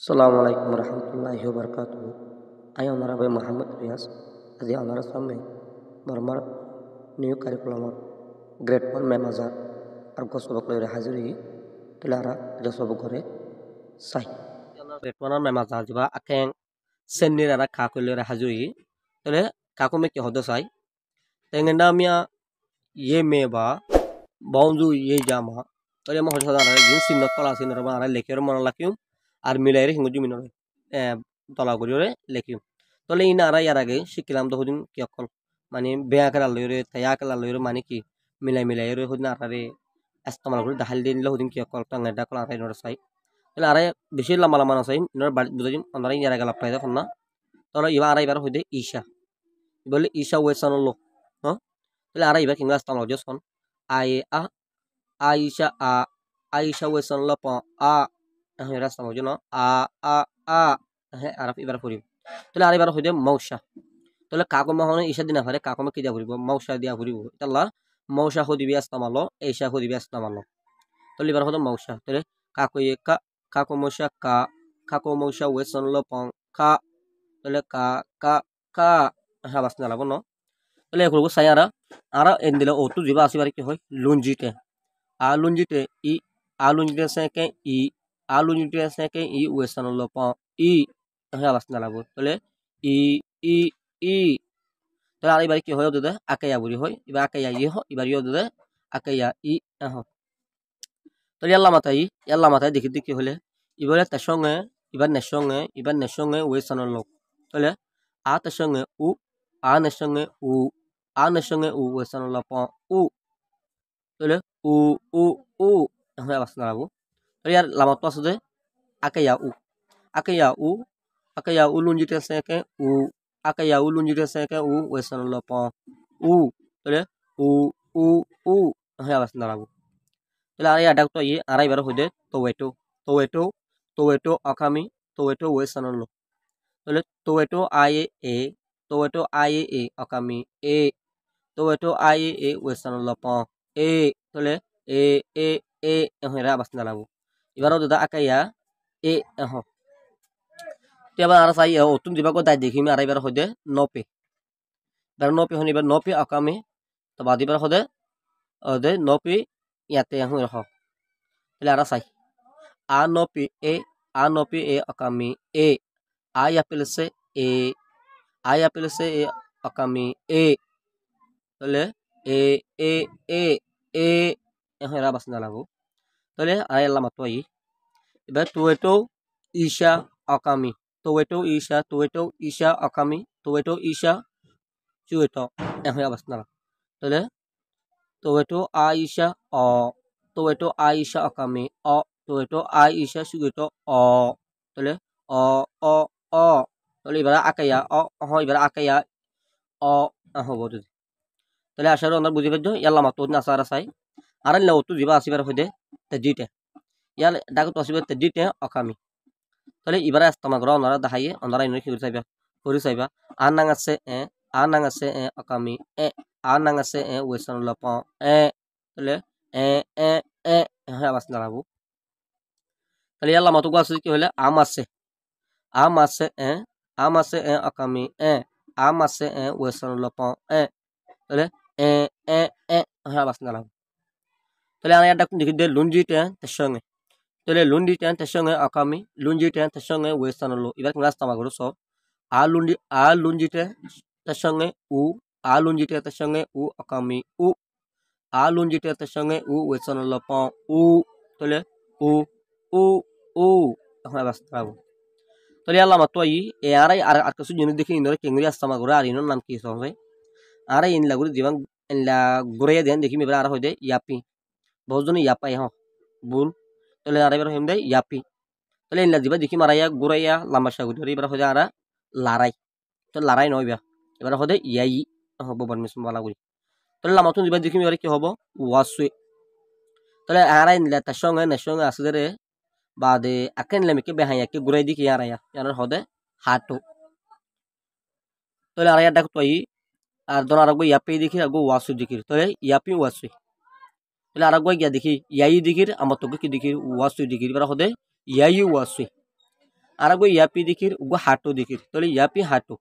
Assalamualaikum warahmatullahi wabarakatuh. Ayo Honorable Muhammad Rias, আজি honour সামনে মরমার new কারিকুলামত grade 1 মেমাজার আর গসবক লইরে হাজিরি তেলারা জসব করে সাই grade 1 আর মেমাজার যা আকেং সেন্নির আর কাকু লইরে হাজিরি তলে কাকু মে কি হদ সাই তেঙ্গেন্ডা মিয়া ইয়ে মেবা বাউজু ইয়ে জামা তলে মহ সাদা জিন সিন কলা সিন রবা আর লেকের মন লাকিম আর মিলাইরে হিঙ্গুজি মিনরে তলা করিরে লেকিম তলে ইনা আর ইয়ার আগে শিখিলাম তো হদিন কি অকল মানে বেয়া খেলা লইরে তায়া খেলা লইরে মানে কি মিলাইরে হদিন আরে ইস্তেমাল করে দাহাল দিন হদিন কি অকল টাঙ্গা ডাকল আরে নর সাই তলে আরে বেশি লম্বা লম্বা না সাই নর বাড়ি বুঝাইম আমরা ইয়ার আগে লাপাই দেখুন না তলে ইবা আরে এবার হইদে ঈশা বলে ঈশা ওয়েসান লো হ্যাঁ তলে আরে এবার কিংবা ইস্তেমাল জসন আই আ আইশা আ আইশা ওয়েসান লো প আ রাস্তা মজুন আ আ আ হ্যাঁ আর এবার ফুরিব তাহলে আর এবার হইতে মৌসা তাহলে কাকমা হনে ঈশা দিনা ফারে কাকমা কি দিয়া ফুরিব মৌসা দিয়া ফুরিব তাল্লা মৌসা হদিবি আস্তামালো এইশা হদিবি আস্তামালো তাহলে এবার হতো মৌসা তাহলে কাকু কা কাকু মৌসা কা কাকু মৌসা ওয়েসন লো পং কা তাহলে কা কা কা হ্যাঁ বাস না লাগবো ন তাহলে এগুলো সাই আর এন দিলে ও তু জিবা আসিবার কি হয় লুঞ্জিতে লুঞ্জিতে ই লুঞ্জিতে সেকে ই লুঞ্জিতে সেকে ই ওয়েসন লো পং ই হ্যাঁ বাস না লাগবো তাহলে ই ই ই তাহলে আর এবার কি হয় ওদের আকাইয়া বুড়ি হয় এবার আকাইয়া ই হয় এবার ইয়ে ওদের আকাইয়া ই তাহলে আল্লাহ মাথায় দেখি দেখি হলে এবারে তার সঙ্গে এবার নেসঙ্গে ওয়েসানোর লোক তাহলে তার সঙ্গে নেসঙ্গে উ ওয়েসানোর লোক উ তাহলে উ উ উ হ্যাঁ বাস না লাগবো তাহলে আর লামাত আছে যে আকাইয়া উ lunjite seke u akaya u lunjite seke u wesan lo po u tole u u u ha bas na lagu tole ari adak to yi arai bar hode toweto akami toweto wesan lo tole toweto aye e akami e toweto aye e wesan lo po e tole e e ha bas na lagu ibaro da akaya e এবার আর চাই অতুন দিবাকো দায় দেখি আর এবার হদে নপে এবার নপে হন এবার নপে আকামে তো বাদ এবার হদে হদে নপে ইয়াতে এখন রহ তাহলে আর চাই নপে এ আকামে এ আপেলছে এ আপেলছে এ আকামে এ তাহলে এ এ এ এ এখন এরা বাস না লাগো তাহলে আর এলাম মাত্র এবার টুয়েটো Esha আকামি toweto isha akami toweto isha chueto এখন আবাস না তাহলে toweto aisha o toweto aisha akami o toweto aisha chueto o তাহলে o o o তাহলে এবার আকাইয়া অ হয় এবার আকাইয়া অ হবো যদি তাহলে আশা আমরা বুঝি পারছো ইয়াল্লা মাতো না সারা সাই আর তো দিবা আসিবার হইদে তেজিতে ইয়াল ডাকু তো আসিবার তেজিতে আকামি তাহলে এবারে আস্তামা করা ওনারা দেখাইয়ে ওনারা ইনো কি করে চাইবা আর নাঙাছে আকামি নাঙাছে ওয়েসন লপ তাহলে এ এ এ হ্যাঁ আবাস না লাগবো তাহলে ইয়াল্লা মতো আছে কি হলে আম আছে আকামি আম আছে ওয়েসন লপ তাহলে এ এ এ হ্যাঁ আবাস না লাগবো তাহলে আর একটা দেখি দে লুঞ্জিতে তার সঙ্গে তাহলে লুন্ডি টেন তার সঙ্গে আকামি লুঞ্জি টেন তার সঙ্গে ওয়েস্টার্ন লো এবার রাস্তা মাগুলো সব লুঞ্জিতে তার সঙ্গে উ লুঞ্জিতে তার সঙ্গে উ আকামি উ লুঞ্জিতে তার সঙ্গে উ ওয়েস্টার্ন লো প উ তাহলে উ উ উ এখন রাস্তা মাগো তাহলে আল্লাহ মাতো এ আর কিছু জিনিস দেখি ইন্দরে কেঙ্গুরি রাস্তা মাগুলো আর ইনোর নাম কি সবাই আর ইন লাগুলো জীবন ইনলা ঘুরে দেন দেখি এবার আর হয়ে ইয়াপি বহুজন ইয়াপাই হ্যাঁ বুল তাহলে আর এবার হইম ইয়াপি তাহলে ইনলা দিবা দেখি মারাইয়া গুরাইয়া লাম্বা সাগুরি এবার হদে আর লারাই তো লারাই নয় এবার হদে ইয়াই হবো বর্মিসম বলা করি তাহলে লামাতুন দিবা দেখি এবার কি হবো ওয়াসুই তাহলে আর ইনলা তার সঙ্গে আছে রে বাদে আকেন লেমিকে বেহাইয়া কে গুরাই দিকে আরাইয়া ইয়ার হদে হাটু তাহলে আর ডাক তো আর দন আর ইয়াপি দেখি আর ওয়াসু দেখি তাহলে ইয়াপি ওয়াসুই তাহলে আর গিয়া দেখি ইয়াই দিকির আমার তোকে কি দেখি ওয়াসুই দেখি এবার হদে ইয়াই ওয়াসুই আর গো ইয়াপি দিকির উগো হাটু দিকির তাহলে ইয়াপি হাটু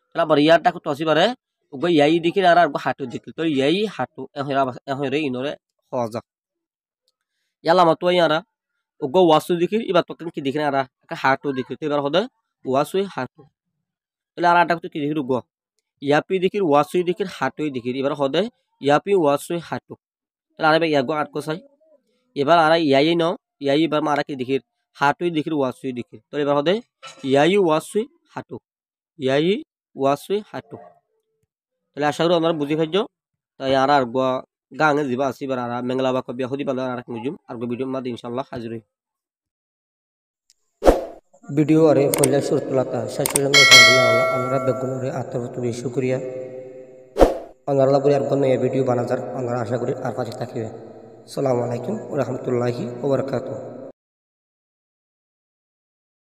তাহলে আবার ইয়ারটা কত আসি পারে উগো ইয়াই দিকির আর গো হাটু দিকির তাহলে ইয়াই হাটু এহরে ইনরে হজা ইয়ালা মতো ইয়ারা ugo wasu dikir iba token ki dikir ara ka hatu dikir te bar hoda wasu hatu ele ara ta ki dikir ugo yapi dikir wasu dikir hatu dikir ibar hoda yapi wasu hatu ele ara be yago at ko sai ebar ara yai no yai bar mara ki dikir hatu dikir wasu dikir to ebar hoda yai wasu hatu yai wasu hatu ele asha kori amara buji khajjo তাই আর আর গাঙে দিবা আসি বার আর মেংলা বা কবিয়া হদি পালা আর মুজুম আর video মাদ ইনশাআল্লাহ হাজির হই video আরে ফলে সুরতুলাতা শাশুলঙ্গ সাদনা আমরা বেগুনরে আত্মবত শুকরিয়া আল্লাহ বলি আর কোন ভিডিও বানাজার আমরা আশা করি আর পাশে থাকিবে আসসালামু আলাইকুম ওয়া রাহমাতুল্লাহি ওয়া বারাকাতুহু